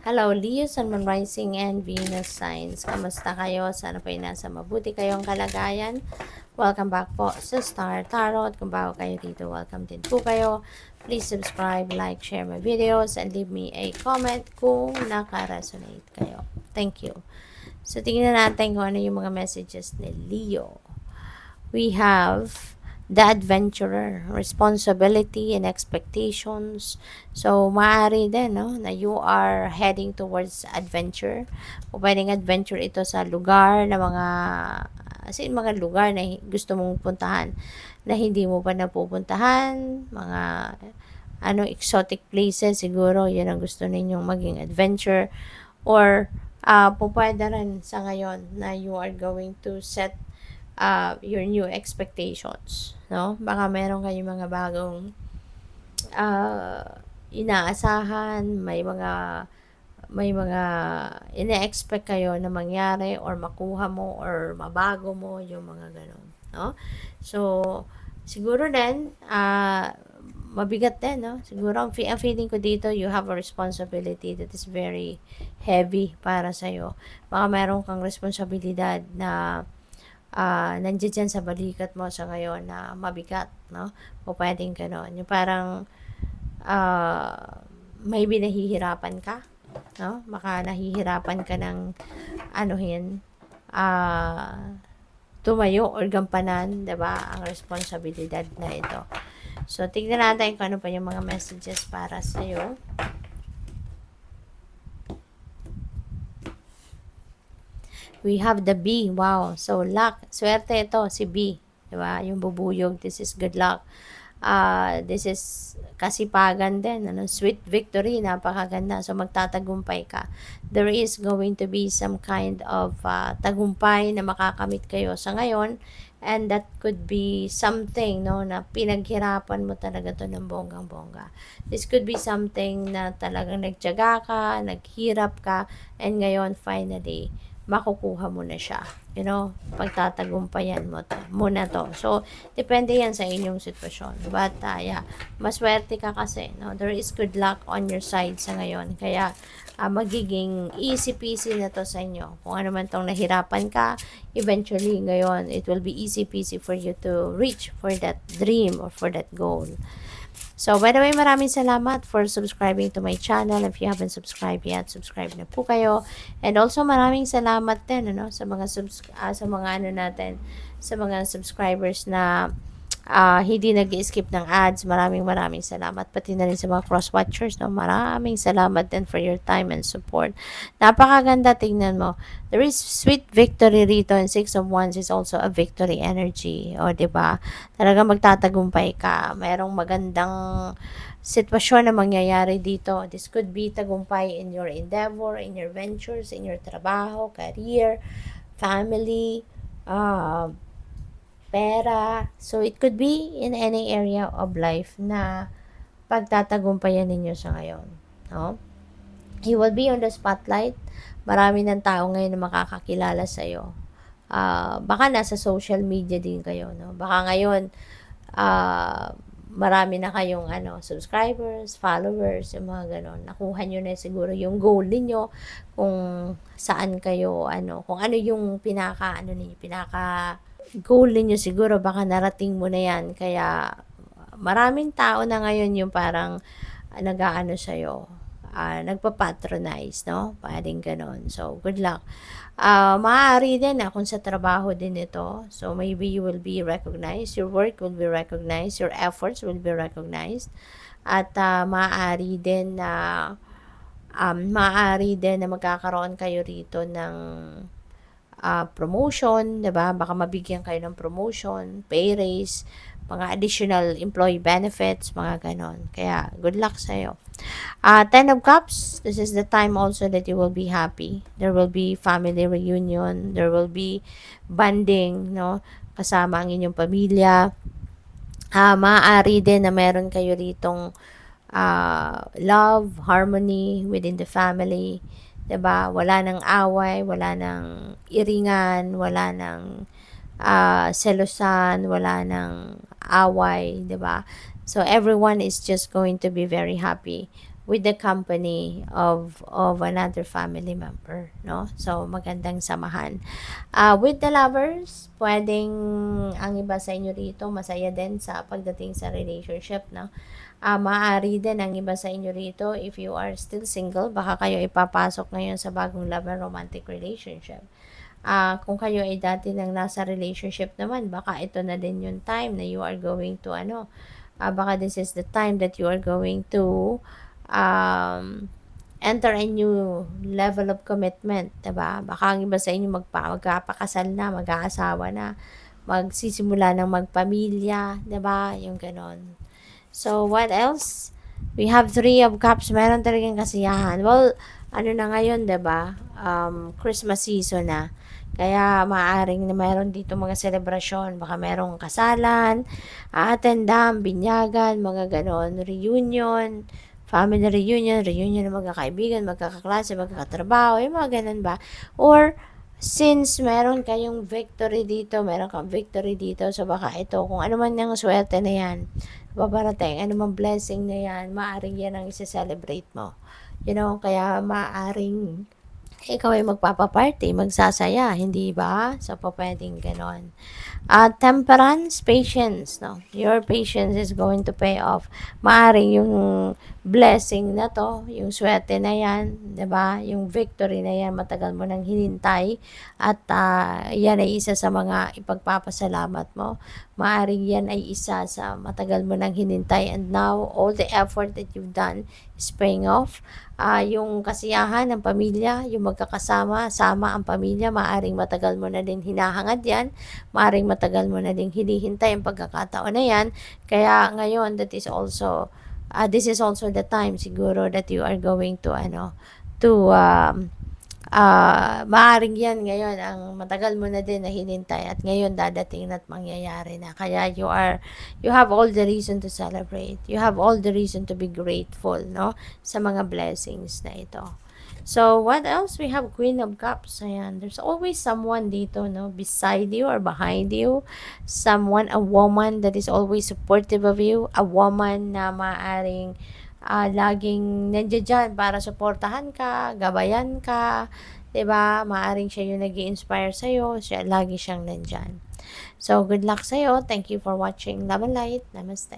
Hello, Leo, Sun, Moon Rising, and Venus signs. Kamusta kayo? Sana po ay nasa mabuti kayong kalagayan. Welcome back po sa Star Tarot. Kung bago kayo dito, welcome din po kayo. Please subscribe, like, share my videos, and leave me a comment kung naka-resonate kayo. Thank you. So, tingnan natin kung ano yung mga messages ni Leo. We have the adventurer, responsibility and expectations. So, maaari din, no, na you are heading towards adventure. O pwedeng adventure ito sa lugar na mga lugar na gusto mong puntahan na hindi mo pa napupuntahan, mga exotic places siguro, yun ang gusto ninyong maging adventure. Or, pwede rin sa ngayon na you are going to set your new expectations, no? Baka meron kayong mga bagong inaasahan, may mga ina-expect kayo na mangyari or makuha mo or mabago mo yung mga ganun, no? So, siguro din, mabigat din, no? Siguro, ang feeling ko dito, you have a responsibility that is very heavy para sa'yo. Baka meron kang responsibilidad na nandiyan dyan sa balikat mo sa ngayon na mabigat, no? O pwedeng gano'n. Yung parang, maybe nahihirapan ka, no? Baka nahihirapan ka ng, tumayo or gampanan, diba? Ang responsibilidad na ito. So, tignan natin kung ano pa yung mga messages para sa'yo. We have the B. Wow. So, luck. Swerte ito, si B. Diba? Yung bubuyog. This is good luck. This is kasipagan din. Sweet victory. Napakaganda. So, magtatagumpay ka. There is going to be some kind of tagumpay na makakamit kayo sa ngayon. And that could be something, no, na pinaghirapan mo talaga to ng bonggang-bongga. This could be something na talagang nagtiyaga ka, naghirap ka, and ngayon, finally, makukuha mo na siya. You know, pagtatagumpayan mo muna to. So, depende yan sa inyong sitwasyon. But, yeah, maswerte ka kasi, no? There is good luck on your side sa ngayon. Kaya, magiging easy peasy na to sa inyo. Kung ano man tong nahirapan ka, eventually, ngayon, it will be easy peasy for you to reach for that dream or for that goal. So, by the way, maraming salamat for subscribing to my channel. If you haven't subscribed yet, subscribe na po kayo. And also, maraming salamat din, sa mga sa mga subscribers na hindi nag-skip ng ads. Maraming salamat. Pati na rin sa mga cross-watchers, no? Maraming salamat din for your time and support. Napakaganda, tingnan mo. There is sweet victory rito, and 6 of Wands is also a victory energy. O, diba? Talaga magtatagumpay ka. Mayroong magandang sitwasyon na mangyayari dito. This could be tagumpay in your endeavor, in your ventures, in your trabaho, career, family, pera. So, it could be in any area of life na pagtatagumpayan ninyo sa ngayon. No? You will be on the spotlight. Marami ng tao ngayon na makakakilala sa'yo. Baka nasa social media din kayo. No? Baka ngayon, marami na kayong subscribers, followers, yung mga ganon. Nakuha nyo na siguro yung goal niyo kung saan kayo, kung ano yung pinaka goal niyo siguro, baka narating mo na yan. Kaya, maraming tao na ngayon yung parang nag-aano sa'yo, nagpa-patronize, no? Pwedeng ganon. So, good luck. Maaari din kung sa trabaho din ito. So, maybe you will be recognized. Your work will be recognized. Your efforts will be recognized. At maaari din na magkakaroon kayo rito ng promotion, diba? Baka mabigyan kayo ng promotion, pay raise, mga additional employee benefits, mga ganon. Kaya, good luck sa'yo. 10 of Cups, this is the time also that you will be happy. There will be family reunion. There will be bonding, no? Kasama ang inyong pamilya. Maaari din na meron kayo ritong love, harmony within the family. 'Di ba? Wala nang away, wala nang iringan, wala nang selosan, wala nang away, 'di ba? So everyone is just going to be very happy with the company of another family member, no? So magandang samahan. With the lovers, pwedeng ang iba sa inyo rito masaya din sa pagdating sa relationship, no? Maaari din ang iba sa inyo rito, if you are still single, baka kayo ipapasok ngayon sa bagong love and romantic relationship. Kung kayo ay dati nang nasa relationship naman, baka ito na din yung time na you are going to baka this is the time that you are going to um, enter a new level of commitment, 'di ba? Baka ang iba sa inyo magpapakasal na, mag-aasawa na, magsisimula ng magpamilya, 'di ba? Yung gano'n. So, what else? We have Three of Cups. Meron talagang kasiyahan. Well, ano na ngayon, 'di ba? Christmas season na. Kaya maaaring na meron dito mga selebrasyon. Baka merong kasalan, attendam, binyagan, mga ganon, reunion, family reunion, reunion ng mga kaibigan, magkakaklase, magkakatrabaho, yung mga ganon ba? Or, since meron kayong victory dito, meron kang victory dito, so baka ito, kung ano man yung swerte na yan, babarating, ano man blessing na yan, maaaring yan ang isa-celebrate mo. Kaya maaaring ikaw ay magpapaparty, magsasaya, hindi ba? So, pwedeng ganon. Temperance, patience, no? Your patience is going to pay off. Maaring yung blessing na to, yung swerte na yan, 'di ba? Yung victory na yan, matagal mo nang hinintay at yan ay isa sa mga ipagpapasalamat mo. Maaring yan ay isa sa matagal mo nang hinintay, and now all the effort that you've done is paying off. Yung kasiyahan ng pamilya, yung magkakasama, sama ang pamilya, maaring matagal mo na din hinahangad yan, maaring matagal mo na din hinihintay ang pagkakataon na yan. Kaya ngayon, this is also the time siguro that you are going to maaring yan ngayon ang matagal mo na din na hinintay, at ngayon dadating at mangyayari na. Kaya you have all the reason to celebrate. You have all the reason to be grateful, no? Sa mga blessings na ito. So, what else? We have Queen of Cups. Ayan. There's always someone dito, no? Beside you or behind you. Someone, a woman that is always supportive of you. A woman na maaring laging nandiyan dyan para suportahan ka, gabayan ka. 'Di ba? Maaring siya yung nag-i-inspire sa'yo. Lagi siyang nandyan. So, good luck sa'yo. Thank you for watching Love and Light. Namaste.